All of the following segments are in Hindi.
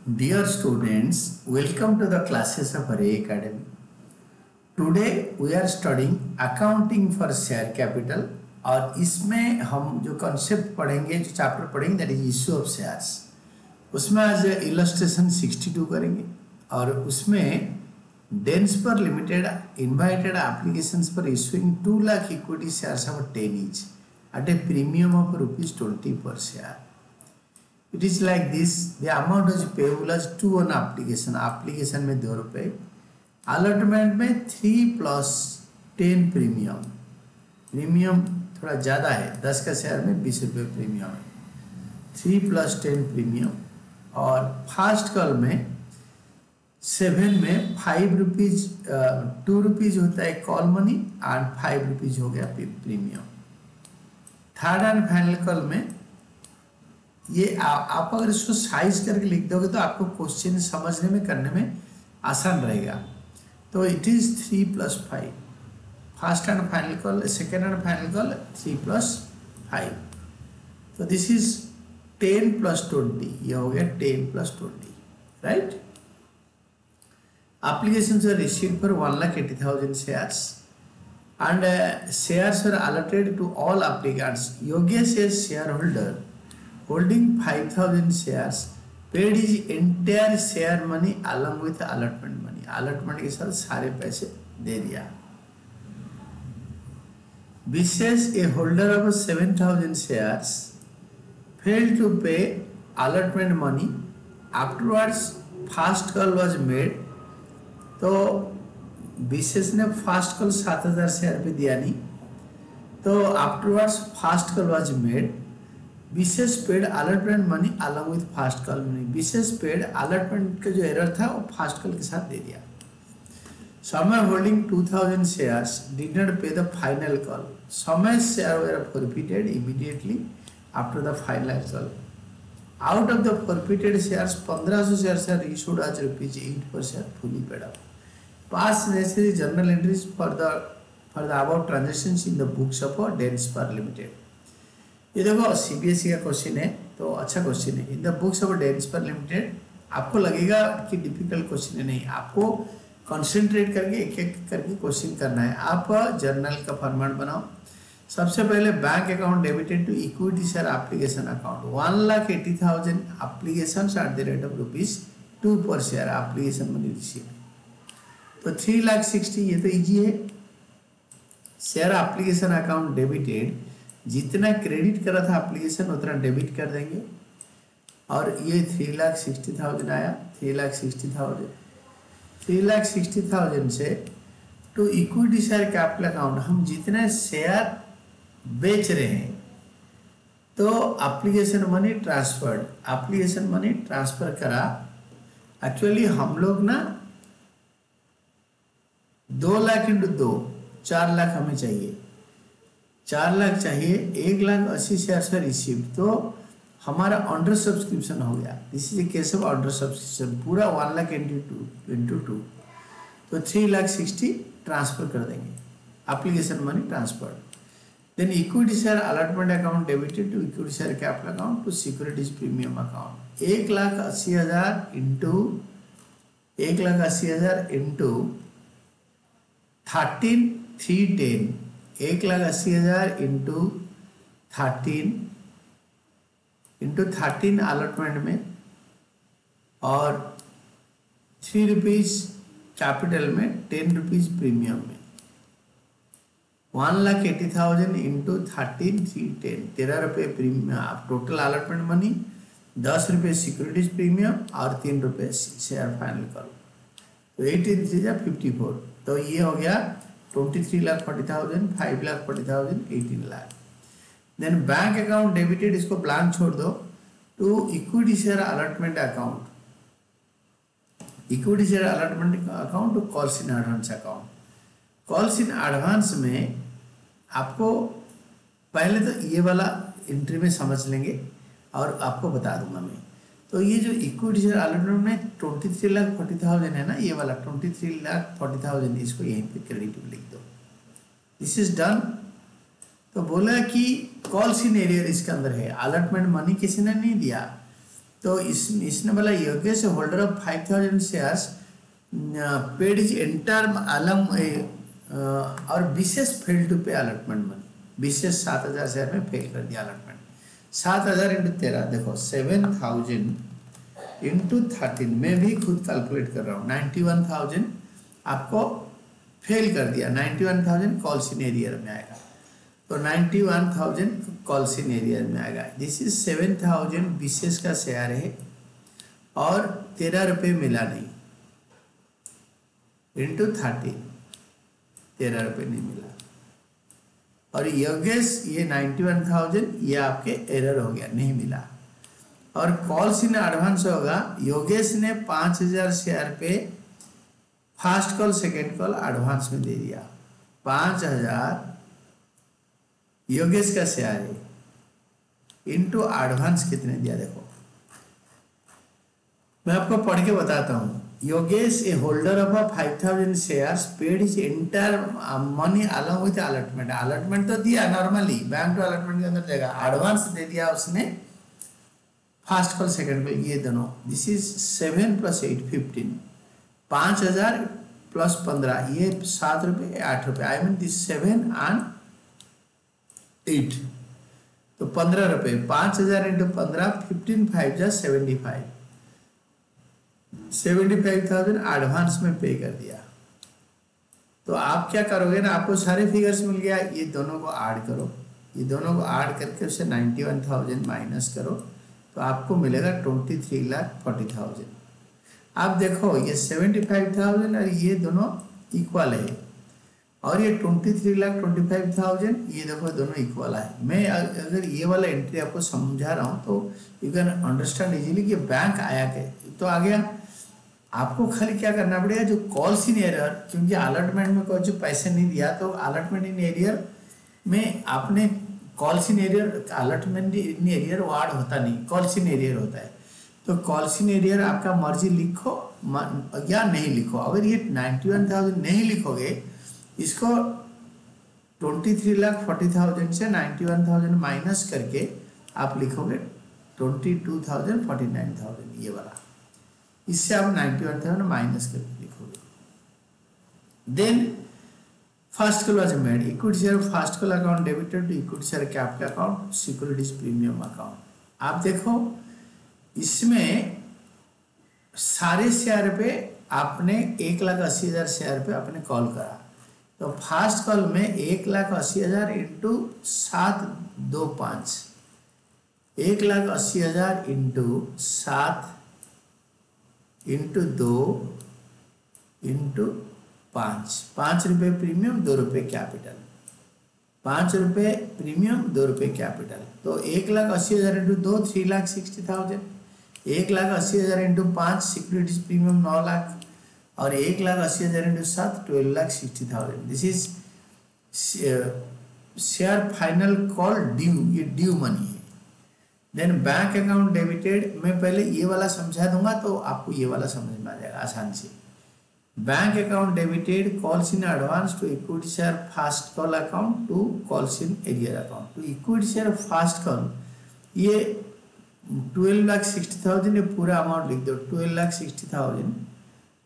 Dear students, welcome to the classes of Array Academy. Today we are studying accounting for share capital और इसमें हम जो कॉन्सेप्ट पढ़ेंगे, जो चैप्टर पढ़ेंगे that is issue of shares, उसमें आज इलस्ट्रेशन 62 करेंगे और उसमें डेंस पर लिमिटेड इनवाइटेड एप्लीकेशंस पर issuing 2 lakh equity shares of 10 each at a premium of ₹20 per share. It is like this. The amount is payable as 2 on application. Application में ₹2, allotment में 3 plus 10 प्रीमियम. प्रीमियम थोड़ा ज़्यादा है, 10 का शेयर में ₹20 प्रीमियम है. 3 plus 10 प्रीमियम और फास्ट कॉल में 7 में ₹5 ₹2 होता है कॉल मनी एंड ₹5 हो गया premium. Third and final call में ये आप अगर इसको साइज करके लिख दोगे तो आपको क्वेश्चन समझने में करने में आसान रहेगा. तो it is 3 plus 5 first and final call, second and final call 3 plus 5. तो दिस इज 10 plus 20, ये हो गया 10 plus 20, right. Applications are received for 1,80,000 shares and shares were allocated to all applicants. Yogesh as shareholder holding 5,000 shares paid his entire share money along with allotment money. Allotment के साथ सारे पैसे दे दिया. Vishesh, a holder of 7,000 shares, failed to pay allotment money. Afterwards, first call was made. तो विशेष ने फास्ट कॉल 7,000 शेयर पे दिया नहीं, तो afterwards first call was made. विशेष paid allotment money along with first call money. विशेष पेड अलॉटमेंट का जो एरर था वो फास्ट कॉल के साथ दे दिया. समय holding 2,000 shares did not pay the final call. समय share were forfeited immediately after the final call. Out of the forfeited shares 1,500 shares are issued as ₹8 per share fully paid up. Pass necessary journal entries for the above transactions in the books of Denspar Limited. ये देखो सीबीएसई का क्वेश्चन है, तो अच्छा क्वेश्चन है. In the books of densper limited. आपको लगेगा कि डिफिकल्ट क्वेश्चन है, नहीं, आपको कंसंट्रेट करके एक एक करके क्वेश्चन करना है. आप जर्नल का फॉर्मेट बनाओ. सबसे पहले bank account debited to equity share application account 1,80,000 application at the rate of ₹2 per share application money received. तो 3,60,000 ये तो इजी है. शेयर एप्लीकेशन अकाउंट डेबिटेड, जितना क्रेडिट करा था एप्लीकेशन उतना डेबिट कर देंगे और ये 3,60,000 आया. 3,60,000 से to equity share capital account हम जितने शेयर बेच रहे हैं तो एप्लीकेशन मनी ट्रांसफर करा. एक्चुअली हम लोग ना 2 लाख इंटू 2 4 लाख हमें चाहिए. 4 लाख चाहिए. 1,80,000 शेयर से रिसीव, तो हमारा अंडर सब्सक्रिप्शन हो गया. This is a case of under subscription. पूरा 1 लाख इंटू 2 तो 3,60,000 ट्रांसफर कर देंगे. Application money transfer. Then equity share allotment account debited to equity share capital account to securities premium account. 1,80,000 into 13,310. 1,80,000 into 13 allotment में और ₹3 कैपिटल में, ₹10 प्रीमियम में. 1,80,000 into 13 310 ₹13 premium total allotment money, ₹10 securities premium और ₹3 शेयर फाइनल कॉल. तो 18 3 54. तो ये हो गया 23,40,000, 5,40,000, 18 lakh. Then bank account debited, इसको ब्लैंक छोड़ दो, to equity share allotment account. Equity share allotment account to calls in advance account. Calls in advance में आपको पहले तो ये वाला एंट्री में समझ लेंगे और आपको बता दूंगा मैं. तो ये जो इक्विटी शेयर अलॉटमेंट में 23,40,000 है ना, ये वाला 23,40,000, इसको यहीं पे क्रेडिट लिख दो. This is done. तो बोला कि कॉल्स इन एरियर इसके अंदर है. अलॉटमेंट मनी किसी ने नहीं दिया, तो इसने बोला Yogesh holder of 5000 shares paid is entire अलम और विशेष फेल टू पे अलॉटमेंट मनी। विशेष 7000 शेयर में फेल कर दिया अलॉटमेंट। 7000 इंटू 13 देखो 7000 इंटू 13 मैं भी खुद कैलकुलेट कर रहा हूँ। 91,000 आपको फेल कर दिया। 91,000 कॉल्सिन एरियर में आएगा, तो 91,000 कॉल्सिन एरियर में आएगा। दिस इज 7,000 विशेष का शेयर है और 13 रुपये मिला नहीं, इंटू 13 13 रुपये नहीं मिला। और योगेश ये 91,000 ये आपके एरर हो गया, नहीं मिला। और कॉल्सिन एडवांस होगा, योगेश ने 5,000 शेयर पे first call second call advance में दे दिया। 5,000 योगेश का शेयर है, इनटू एडवांस कितने दिया देखो, मैं आपको पढ़ के बताता हूँ। Yogesh a holder of 5,000 shares paid his entire money along with allotment. Allotment तो दिया नॉर्मली, बैंक टू अलॉटमेंट के अंदर देगा, एडवांस दे दिया उसने फर्स्ट कॉल सेकेंड कॉल, ये दोनों। दिस इज 7 + 8 15, 5,000 + 15 ये 7 रुपये 8 रुपये। आई मीन दिस 7 and 8 तो 15 रुपये। 5,000 इंटू 15 15 5 जा 75, 75,000 एडवांस में पे कर दिया। तो आप क्या करोगे ना, आपको सारे फिगर्स मिल गया, ये दोनों को ऐड करो, ये दोनों को ऐड करके उससे 91,000 माइनस करो तो आपको मिलेगा 23,40,000। आप देखो ये 75,000 और ये दोनों इक्वल है, और ये 23,25,000 ये देखो दोनों इक्वल है। मैं अगर ये वाला एंट्री आपको समझा रहा हूँ तो यू कैन अंडरस्टैंड इजीली कि बैंक आया के तो आ गया। आपको खाली क्या करना पड़ेगा, जो कॉल्स इन एरियर, क्योंकि अलॉटमेंट में कोई जो पैसे नहीं दिया तो अलॉटमेंट इन एरियर में आपने calls in arrear, allotment in arrear ward होता नहीं, कॉल्स इन एरियर होता है। तो कॉल्स इन एरियर आपका मर्जी लिखो या नहीं लिखो। अगर ये 91,000 नहीं लिखोगे, इसको 23,40,000 से 91,000 माइनस करके आप लिखोगे 22,000 49,000 ये वाला, इससे आप 91,000 माइनस करके लिखोगे। Then first call was made, equity share first call account debited to equity share capital account securities premium account. आप देखो इसमें सारे शेयर पे आपने 1,80,000 शेयर पे आपने कॉल करा, तो फर्स्ट कॉल में 1,80,000 इंटू 725, 1,80,000 इंटू 7 इंटू 2 इंटू 5 रुपये प्रीमियम 2 रुपये कैपिटल, 5 रुपये प्रीमियम 2 रुपये कैपिटल। तो 1,80,000 into 2 3,60,000, 1,80,000 into 5 securities premium 9 lakh, और 1,80,000 into 7 12,60,000। This is share final call due, ये ड्यू मनी है। देन बैंक अकाउंट डेबिटेड, मैं पहले ये वाला समझा दूंगा तो आपको ये वाला समझ में आ जाएगा आसान से। Bank account debited calls in advance to equity share first call account to calls in arrear account to equity share first call, ये 12,60,000 ये पूरा अमाउंट लिख दो। 12,60,000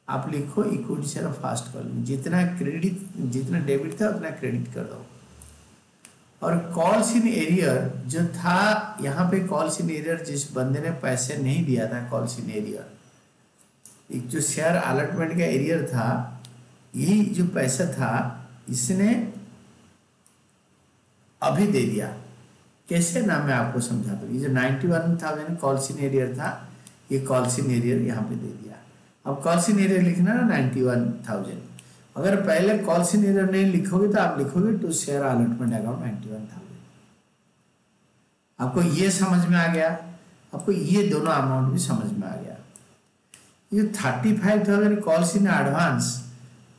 आप लिखो इक्विटी शेयर फर्स्ट कॉल में, जितना डेबिट था उतना क्रेडिट कर दो। और कॉल्स इन एरियर जो था यहाँ पे, कॉल्स इन एरियर जिस बंदे ने पैसे नहीं दिया था, कॉल्स इन एरियर एक जो शेयर अलॉटमेंट का एरियर था, यही जो पैसा था इसने अभी दे दिया। कैसे ना मैं आपको समझा दूँ। ये जो 91,000 कॉल्स इन एरियर था, ये कॉल्स इन एरियर यहाँ पे दे दिया। अब कॉल्स इन एरियर लिखना ना 91,000, अगर पहले कॉल्स इन एरियर नहीं लिखोगे तो आप लिखोगे टू शेयर अलॉटमेंट अकाउंट 91,000। आपको ये समझ में आ गया, आपको ये दोनों अमाउंट भी समझ में आ गया। ये 35,000 कॉल्स इन एडवांस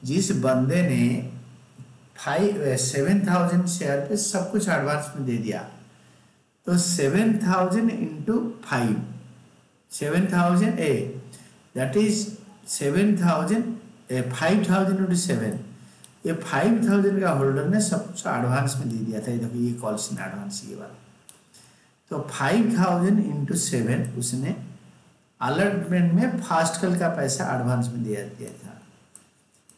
जिस बंदे ने 7,000 शेयर पे सब कुछ एडवांस में दे दिया, तो 7,000 इंटू 5, 7,000 दैट इज 7,000 5,000 इंटू 7, ये 5,000 का होल्डर ने सब कुछ एडवांस में दे दिया था। ये देखो ये कॉल्स इन एडवांस ये वाला, तो 5,000 इंटू 7 उसने अलॉटमेंट में फर्स्ट कॉल का पैसा एडवांस में दिया दिया था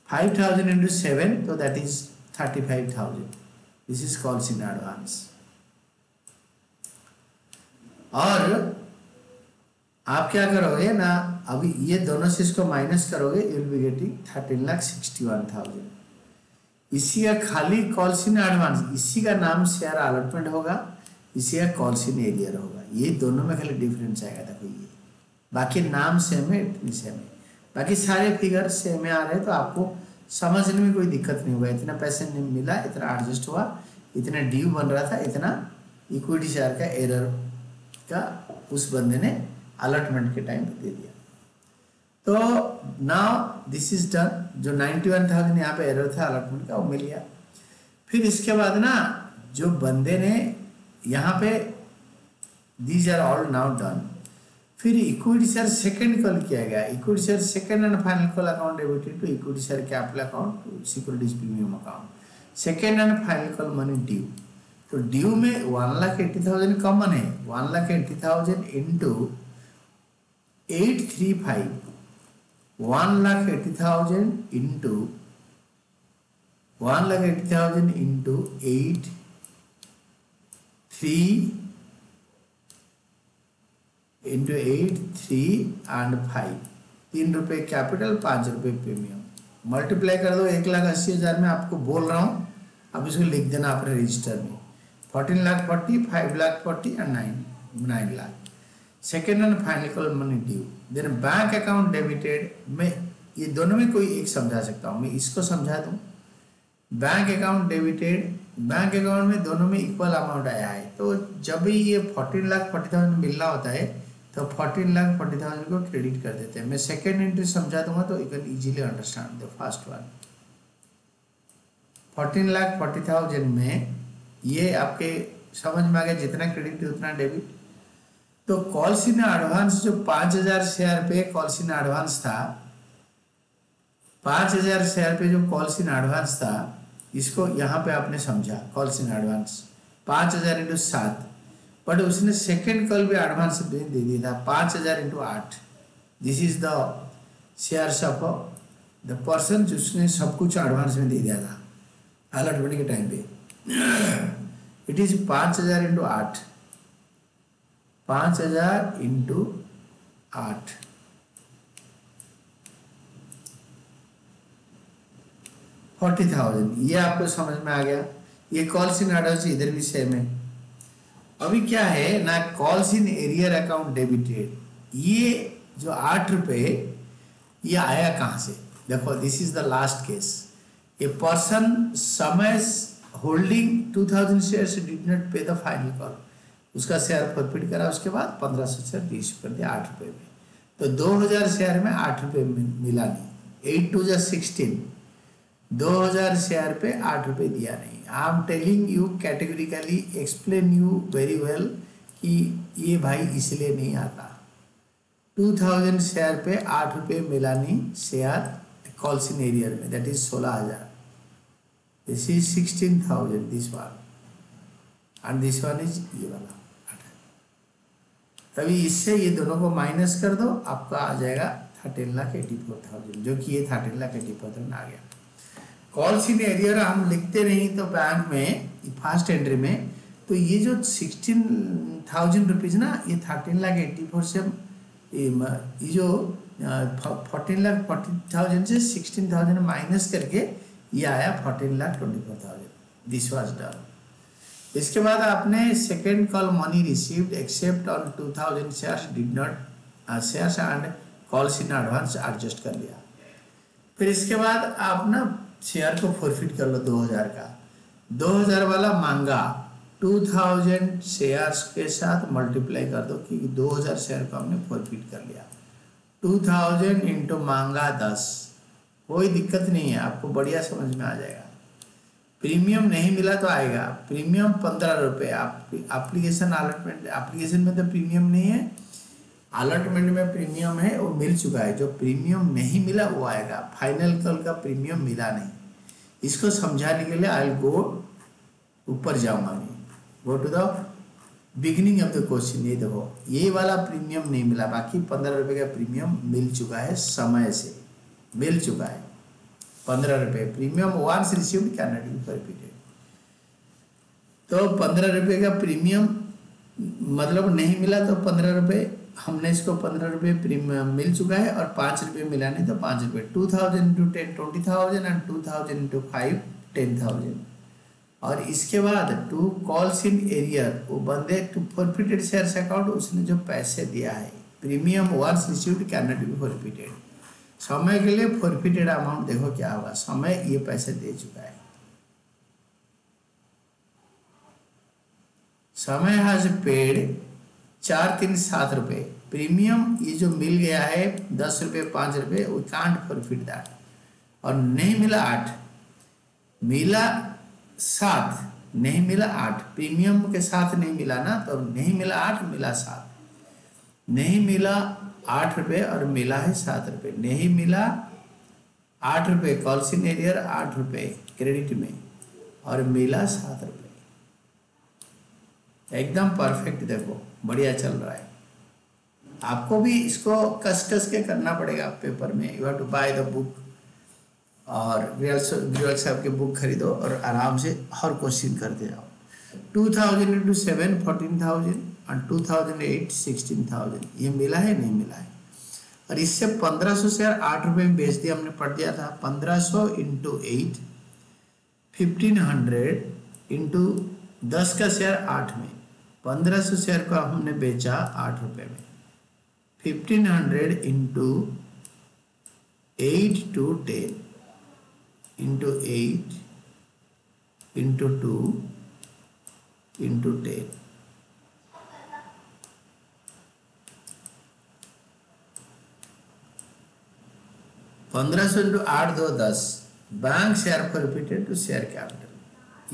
5,000 इंटू 7 तो that is 35,000. This is calls in advance. और आप क्या करोगे ना, अभी ये दोनों से इसको माइनस करोगे, यू विल बी गेटिंग 13,61,000. इसी का खाली कॉल्स इन एडवांस, इसी का नाम शेयर अलॉटमेंट होगा, इसी का कॉल्स इन एरियर होगा. ये दोनों में खाली डिफरेंस आएगा. देखो ये बाकी नाम सेम है, इतनी सेम है, बाकी सारे फिगर सेम में आ रहे हैं. तो आपको समझने में कोई दिक्कत नहीं होगा. इतना पैसे नहीं मिला, इतना एडजस्ट हुआ, इतना ड्यू बन रहा था, इतना इक्विटी शेयर का एरर का उस बंदे ने अलॉटमेंट के टाइम पे दे दिया. तो नाउ दिस इज डन. जो 91,000 यहाँ पे एरर था अलॉटमेंट का, वो मिल गया. फिर इसके बाद ना जो बंदे ने यहाँ पे these are all now done. फिर इक्विटी शेयर सेकंड कॉल किया गया. Equity share second and final call account debited to equity share capital account to securities premium account. Second and final call money due. तो ड्यू में 1,80,000 कॉमन है. 1,80,000 into 835, 1,80,000 into 1,80,000 into 8 3 into 8 3 and 5. 3 रुपये कैपिटल, 5 रुपये प्रीमियम. मल्टीप्लाई कर दो 1,80,000 में. आपको बोल रहा हूँ, अब इसको लिख देना अपने रजिस्टर में. 14,40,000, 5,40,000 and 9 lakh. Second and final call money due. Then bank account debited. मैं ये दोनों में कोई एक समझा सकता हूँ, मैं इसको समझा दूँ. Bank account debited, bank account में दोनों में इक्वल अमाउंट आया है. तो जब भी ये 14,40,000 मिलना होता है तो 14,40,000 को क्रेडिट कर देते हैं. मैं सेकेंड एंट्री समझा दूंगा तो you can easily understand the first one. 14,40,000 में ये आपके समझ में आ गया, जितना क्रेडिट उतना डेबिट. तो कॉल्स इन एडवांस जो 5,000 शेयर पे कॉल्स इन एडवांस था, 5,000 शेयर पे जो कॉल्स इन एडवांस था, इसको यहाँ पे आपने समझा calls in advance 5,000 into 7. But उसने सेकेंड कॉल भी एडवांस दे दिया था 5,000 into 8. This is the shares of the person जिसने सब कुछ एडवांस में दे दिया था अलॉटमेंट के टाइम पे. It is 5,000 into 8, 5,000 into 8, 40,000. ये आपको समझ में आ गया. ये कॉल्स इन एडवांस इधर भी सेम है. अभी क्या है ना, calls in arrear account debited. ये जो 8 रुपये ये आया कहाँ से? देखो this is the last case. A person समय holding 2,000 shares did not pay the final call. उसका शेयर फॉरफिट करा, उसके बाद 1,500 शेयर इश्यू कर दिया 8 रुपये में. तो 2,000 शेयर में 8 रुपये मिला नहीं. 8 2 जा 16. 2,000 शेयर पे 8 रुपये दिया नहीं. I am telling you categorically, explain you very well कि ये भाई इसलिए नहीं आता. 2,000 शेयर पे 8 रुपये मिला नहीं शेयर कॉल्स इन एरियर में, that is 16,000. This is 16,000 this one and this one is ये वाला 8. तभी इससे ये दोनों को माइनस कर दो, आपका आ जाएगा 13,84,000, जो कि ये 13,84,000 आ गया. कॉल्स इन एरियर हम लिखते नहीं तो बैंक में फर्स्ट एंट्री में, तो ये जो 16,000 रुपीज़ ना, ये 13,84,000 से ये जो 14,40,000 से 16,000 माइनस करके ये आया 14,24,000. This was done. इसके बाद आपने second call money received except on 2,000 shares did not shares and calls in advance adjust कर लिया. फिर इसके बाद आप ना शेयर को फॉरफिट कर लो 2,000 का. 2,000 वाला मांगा 2,000 शेयर्स के साथ मल्टीप्लाई कर दो कि 2,000 शेयर को हमने फॉरफिट कर लिया. 2,000 इंटू मांगा 10. कोई दिक्कत नहीं है, आपको बढ़िया समझ में आ जाएगा. प्रीमियम नहीं मिला तो आएगा प्रीमियम 15 रुपये. आप एप्लीकेशन अलॉटमेंट, एप्लीकेशन में तो प्रीमियम नहीं है, अलॉटमेंट में प्रीमियम है, वो मिल चुका है. जो प्रीमियम नहीं मिला वो आएगा. फाइनल कॉल का प्रीमियम मिला नहीं. इसको समझाने के लिए आई गो ऊपर जाऊंगा. मैं go to the beginning of the question ये देखो, ये वाला प्रीमियम नहीं मिला, बाकी 15 रुपये का प्रीमियम मिल चुका है, समय से मिल चुका है 15 रुपये premium. Once received can not be repeated. तो 15 रुपये का प्रीमियम मतलब नहीं मिला, तो 15 रुपये हमने इसको 15 रुपये प्रीमियम मिल चुका है, और 5 रुपये मिला नहीं तो 5 रुपये। 2000 इंटू 10 20,000 एंड 2000 इंटू 5 10,000। और इसके बाद टू कॉल्स इन एरियर, वो बंदे टू फॉरफिटेड शेयर्स अकाउंट, उसने जो पैसे दिया है premium once received can not be forfeited. समय के लिए फॉरफिटेड अमाउंट देखो क्या होगा, समय ये पैसे दे चुका है। समय हैज पेड 4 3 7 रुपये प्रीमियम, ये जो मिल गया है 10 रुपये 5 रुपये, वो कांट फॉरफिट दैट। और नहीं मिला 8, मिला 7, नहीं मिला 8, प्रीमियम के साथ नहीं मिला ना, तो नहीं मिला 8 मिला 7, नहीं मिला 8 रुपये और मिला है 7 रुपये, नहीं मिला 8 रुपये कॉल्स इन एरियर 8 रुपये क्रेडिट में, और मिला 7 रुपये। एकदम परफेक्ट, देखो बढ़िया चल रहा है। आपको भी इसको कस कस के करना पड़ेगा पेपर में। You have to buy the book, और ग्रियल साहब के बुक खरीदो और आराम से हर क्वेश्चन करते जाओ। 2000 इंटू 7 14,000 और 2008 16,000, ये मिला है नहीं मिला है। और इससे 1500 शेयर 8 रुपये में बेच दिया, हमने पढ़ दिया था। 1500 इंटू 8 1500 इंटू 10 का शेयर 8 में, 1500 शेयर को हमने बेचा 8 रुपये में। 1500 into 8 to 10 into 8 into 2 into 10, पंद्रह सौ into 8 2 10, bank share forfeited to share capital,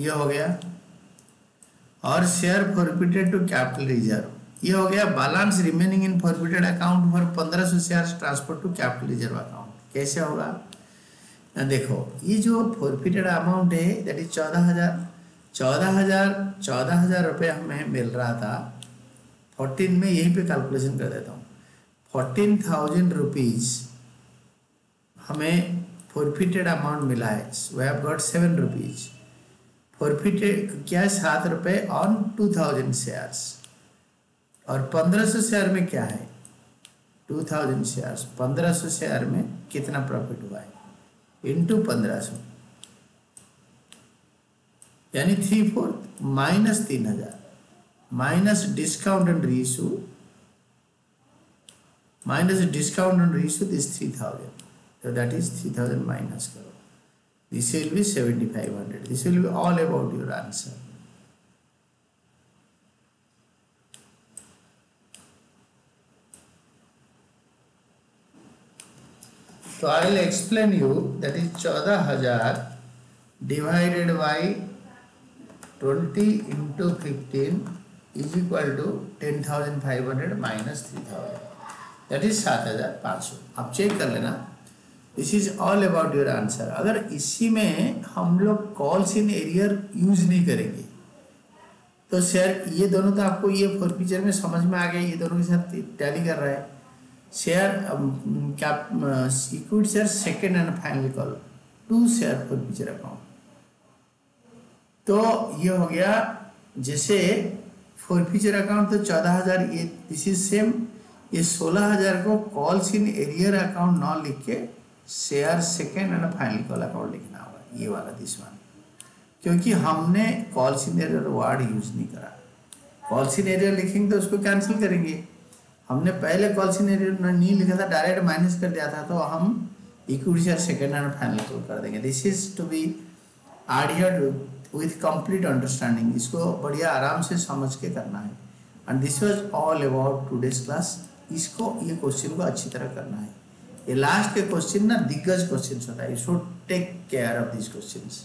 ये हो गया। और share forfeited to capital reserve, ये हो गया। Balance remaining in forfeited account for 1500 share transfer to capital reserve account. कैसे होगा ना, देखो ये जो फॉरफिटेड अमाउंट है दैट इज 14,000 रुपये हमें मिल रहा था 14 में, यहीं पे कैलकुलेशन कर देता हूँ। 14,000 रुपीज हमें फॉरफिटेड अमाउंट मिला है, we have got 7 rupees. Forfeited क्या है 7 रुपये ऑन 2000 शेयर्स, और 1500 शेयर में क्या है 2000 शेयर्स, 1500 शेयर में कितना प्रॉफिट हुआ है इंटू 1500, यानी 3/4 minus 3000 minus discount and reissue, minus discount and reissue this 3000, so that is 3000 minus करो, this will be 7500, this will be all about your answer. So I will explain you, that is 14,000 divided by 20 into 15 is equal to 10,500 minus 3,000, that is 7,500। आप चेक कर लेना, this is all about your answer. अगर इसी में हम लोग कॉल्स इन एरियर यूज नहीं करेंगे तो शेयर, ये दोनों तो आपको ये फॉरफिचर में समझ में आ गया, ये दोनों के साथ टैली कर रहा है। शेयर क्या equity share second and final call 2 share forfeiture account, तो ये हो गया। जैसे फॉरफिचर अकाउंट तो 14,000, ये दिस इज सेम, ये 16,000 को कॉल्स इन एरियर अकाउंट ना लिख के share second and final call account लिखना होगा, ये वाला दिस वन, क्योंकि हमने calls in arrear word use नहीं करा। कॉल्स इन एरियर लिखेंगे तो उसको कैंसिल करेंगे, हमने पहले कॉल्स इन एरियर नहीं लिखा था, डायरेक्ट माइनस कर दिया था, तो हम equity share second and final call कर देंगे। This is to be adhered with complete understanding, इसको बढ़िया आराम से समझ के करना है। And this was all about today's class. इसको, ये क्वेश्चन को अच्छी तरह करना है। ये लास्ट के क्वेश्चन ना दिग्गज क्वेश्चन होता है, you should take care of this questions.